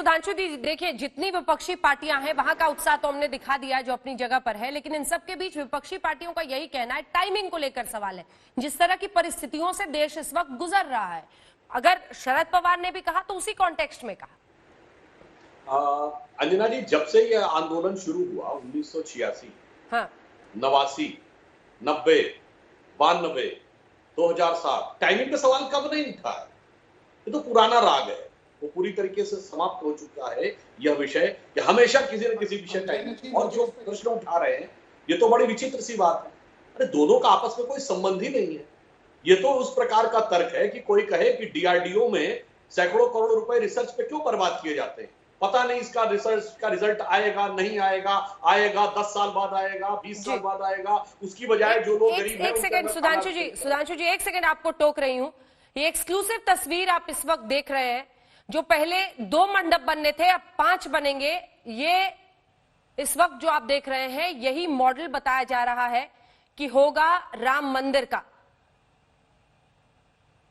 सुधांशु जी, देखिए जितनी विपक्षी पार्टियां हैं वहां का उत्साह तो हमने दिखा दिया जो अपनी जगह पर है, लेकिन इन सब के बीच विपक्षी पार्टियों का यही कहना है, टाइमिंग को लेकर सवाल है। जिस तरह की परिस्थितियों से देश इस वक्त गुजर रहा है, अगर शरद पवार ने भी कहा तो उसी कॉन्टेक्स्ट में कहा। अंजना जी, जब से ये आंदोलन शुरू हुआ 1986, हाँ, 89, 90, 92, 2007, टाइमिंग का सवाल कब नहीं उठा है? ये तो पुराना राग है, वो पूरी तरीके से समाप्त हो चुका है यह विषय कि हमेशा किसी न किसी विषय टाइमिंग। और जो प्रश्न उठा रहे हैं ये तो बड़ी विचित्र सी बात है। अरे दोनों का आपस में कोई संबंध ही नहीं है। ये तो उस प्रकार का तर्क है कि कोई कहे कि डीआरडीओ में सैकड़ों करोड़ रुपए रिसर्च पे क्यों बर्बाद किए जाते हैं, पता नहीं इसका रिसर्च का रिजल्ट आएगा नहीं आएगा, आएगा 10 साल बाद आएगा, 20 साल बाद आएगा, उसकी बजाय जो लोग गरीब हैं। एक सेकंड सुधांशु जी, एक सेकंड आपको टोक रही हूं। ये एक्सक्लूसिव तस्वीर आप इस वक्त देख रहे हैं, जो पहले 2 मंडप बनने थे अब 5 बनेंगे। ये इस वक्त जो आप देख रहे हैं यही मॉडल बताया जा रहा है कि होगा राम मंदिर का।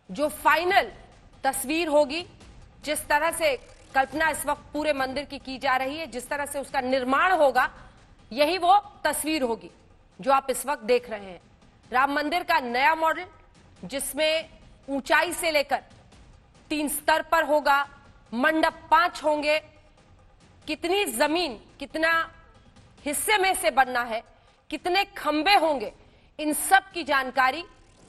जो फाइनल तस्वीर होगी, जिस तरह से कल्पना इस वक्त पूरे मंदिर की जा रही है, जिस तरह से उसका निर्माण होगा, यही वो तस्वीर होगी जो आप इस वक्त देख रहे हैं। राम मंदिर का नया मॉडल, जिसमें ऊंचाई से लेकर 3 स्तर पर होगा, मंडप 5 होंगे, कितनी जमीन कितना हिस्से में से बनना है, कितने खंबे होंगे, इन सब की जानकारी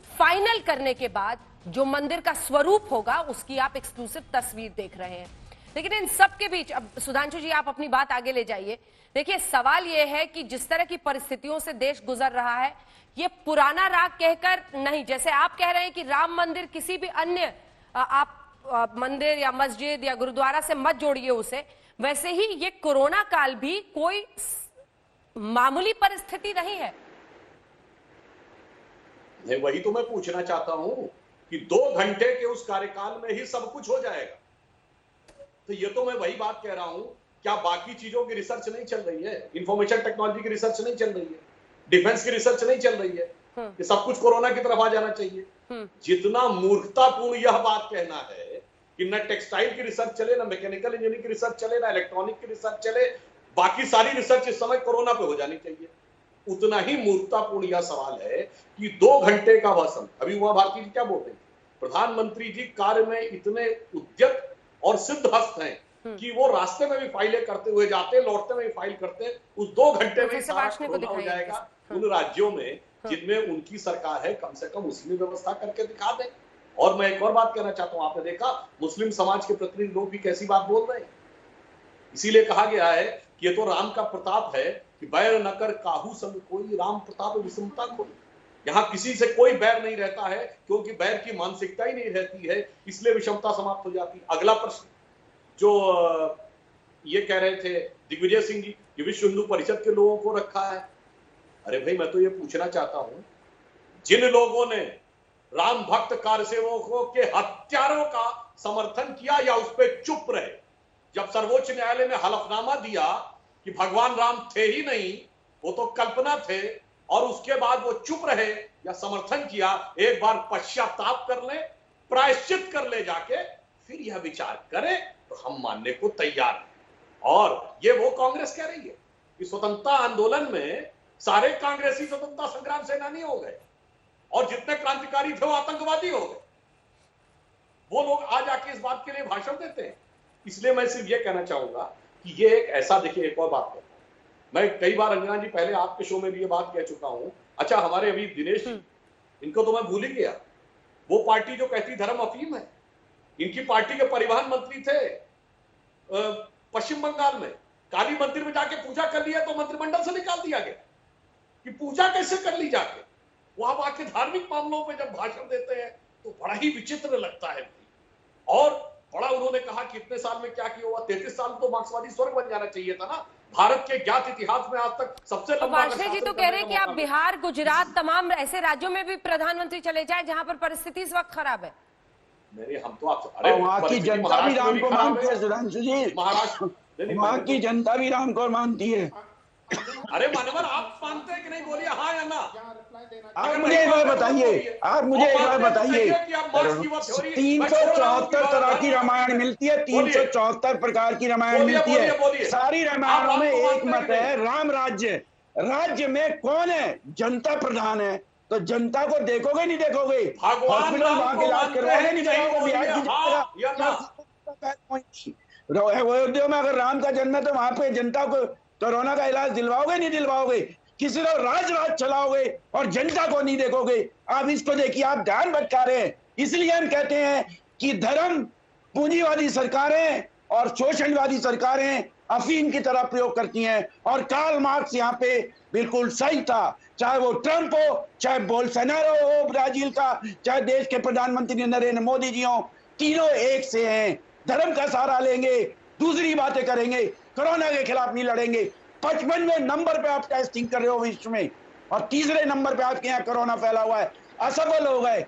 फाइनल करने के बाद जो मंदिर का स्वरूप होगा उसकी आप एक्सक्लूसिव तस्वीर देख रहे हैं। लेकिन इन सब के बीच अब सुधांशु जी आप अपनी बात आगे ले जाइए। देखिए सवाल यह है कि जिस तरह की परिस्थितियों से देश गुजर रहा है, ये पुराना राग कहकर नहीं, जैसे आप कह रहे हैं कि राम मंदिर किसी भी अन्य आप मंदिर या मस्जिद या गुरुद्वारा से मत जोड़िए उसे, वैसे ही ये कोरोना काल भी कोई मामूली परिस्थिति नहीं है। नहीं, वही तो मैं पूछना चाहता हूं कि 2 घंटे के उस कार्यकाल में ही सब कुछ हो जाएगा। तो ये तो मैं वही बात कह रहा हूं, क्या बाकी चीजों की रिसर्च नहीं चल रही है? इंफॉर्मेशन टेक्नोलॉजी की रिसर्च नहीं चल रही है? डिफेंस की रिसर्च नहीं चल रही है कि सब कुछ कोरोना की तरफ आ जाना चाहिए? जितना मूर्खतापूर्ण यह बात कहना है कि न टेक्सटाइल की रिसर्च चले, न मैकेनिकल इंजीनियरिंग की रिसर्च चले, न इलेक्ट्रॉनिक की रिसर्च चले, बाकी सारी रिसर्च इस समय कोरोना पे हो जानी चाहिए, उतना ही मूर्खतापूर्ण यह सवाल है कि 2 घंटे का भाषण। अभी उमा भारती जी क्या बोलते हैं, प्रधानमंत्री जी कार्य में इतने उद्यत और सिद्धहस्त हैं कि वो रास्ते में भी फाइलें करते हुए जाते हैं, लौटते में भी फाइल करते हैं। उस 2 घंटे में सारा कोरोना हो जाएगा। उन राज्यों में जिनमें उनकी सरकार है, कम से कम उसमें व्यवस्था करके दिखा दें। और मैं एक और बात कहना चाहता हूं, आपने देखा मुस्लिम समाज के प्रतिनिधि लोग भी कैसी बात बोल रहे हैं। इसीलिए कहा गया है कि ये तो राम का प्रताप है कि बैर न कर काहू संग कोई, राम प्रताप विषमता कोई। यहां किसी से कोई बैर नहीं रहता है, क्योंकि बैर की मानसिकता ही नहीं रहती है, इसलिए विषमता समाप्त हो जाती है। अगला प्रश्न जो ये कह रहे थे दिग्विजय सिंह जी कि विश्व हिंदू परिषद के लोगों को रखा है। अरे भाई, मैं तो ये पूछना चाहता हूं, जिन लोगों ने राम भक्त कार्यसेवकों के हत्यारों का समर्थन किया या उस पर चुप रहे, जब सर्वोच्च न्यायालय ने हलफनामा दिया कि भगवान राम थे ही नहीं, वो तो कल्पना थे, और उसके बाद वो चुप रहे या समर्थन किया, एक बार पश्चाताप कर ले, प्रायश्चित कर ले जाके, फिर यह विचार करें तो हम मानने को तैयार हैं। और ये वो कांग्रेस कह रही है कि स्वतंत्रता आंदोलन में सारे कांग्रेसी स्वतंत्रता संग्राम सेनानी हो गए और जितने क्रांतिकारी थे वो आतंकवादी हो गए। वो लोग आज आके इस बात के लिए भाषण देते हैं। इसलिए मैं सिर्फ ये कहना चाहूंगा कि ये एक ऐसा, देखिए एक और बात करता हूं, मैं कई बार अंजना जी पहले आपके शो में भी ये बात कह चुका हूं। अच्छा, हमारे अभी दिनेश जी, इनको तो मैं भूल ही गया, वो पार्टी जो कहती धर्म अफीम है, इनकी पार्टी के परिवहन मंत्री थे पश्चिम बंगाल में, काली मंदिर में जाके पूजा कर लिया तो मंत्रिमंडल से निकाल दिया गया कि पूजा कैसे कर ली जाके। वहां आके धार्मिक मामलों पे जब भाषण देते हैं तो बड़ा ही विचित्र लगता है। और बड़ा उन्होंने कहा कि इतने साल में क्या किया हुआ, 33 साल तो मार्क्सवादी स्वर्ग बन जाना चाहिए था ना। भारत के ज्ञात इतिहास में आज तक सबसे लंबा जी तो कह रहे हैं कि आप बिहार, गुजरात, तमाम ऐसे राज्यों में भी प्रधानमंत्री चले जाए जहां पर परिस्थिति इस वक्त खराब है। मेरे हम तो आप, अरे वहां की जनता भी राम को मानती है सुधांशु जी, महाराष्ट्र, वहां की जनता भी राम को मानती है। अरे मानवर, आप मानते हैं कि नहीं? बोलिए हाँ या ना। आप मुझे एक बार बताइए, आप मुझे एक बार बताइए, 374 तरह की रामायण मिलती है, 374 प्रकार की रामायण मिलती है। सारी रामायणों में एक मत है, राम राज्य। राज्य में कौन है? जनता प्रधान है। तो जनता को देखोगे नहीं देखोगे? हॉस्पिटल वहां के इलाज करवाओगे नहीं करवाओगे? अयोध्या में अगर राम का जन्म है तो वहां पे जनता को कोरोना का इलाज दिलवाओगे नहीं दिलवाओगे? किसी तरह राज चलाओगे और जनता को नहीं देखोगे? आप इसको देखिए, आप ध्यान भटका रहे हैं। इसलिए हम कहते हैं कि धर्म पूंजीवादी सरकारें और शोषणवादी सरकारें अफीम की तरह प्रयोग करती हैं, और कार्ल मार्क्स यहाँ पे बिल्कुल सही था। चाहे वो ट्रंप हो, चाहे बोल्सोनारो हो ब्राजील का, चाहे देश के प्रधानमंत्री नरेंद्र मोदी जी हो, तीनों एक से हैं। धर्म का सहारा लेंगे, दूसरी बातें करेंगे, कोरोना के खिलाफ नहीं लड़ेंगे। 55वें नंबर पे आप टेस्टिंग कर रहे हो विश्व में, और तीसरे नंबर पे आपके यहाँ कोरोना फैला हुआ है। असफल हो गए।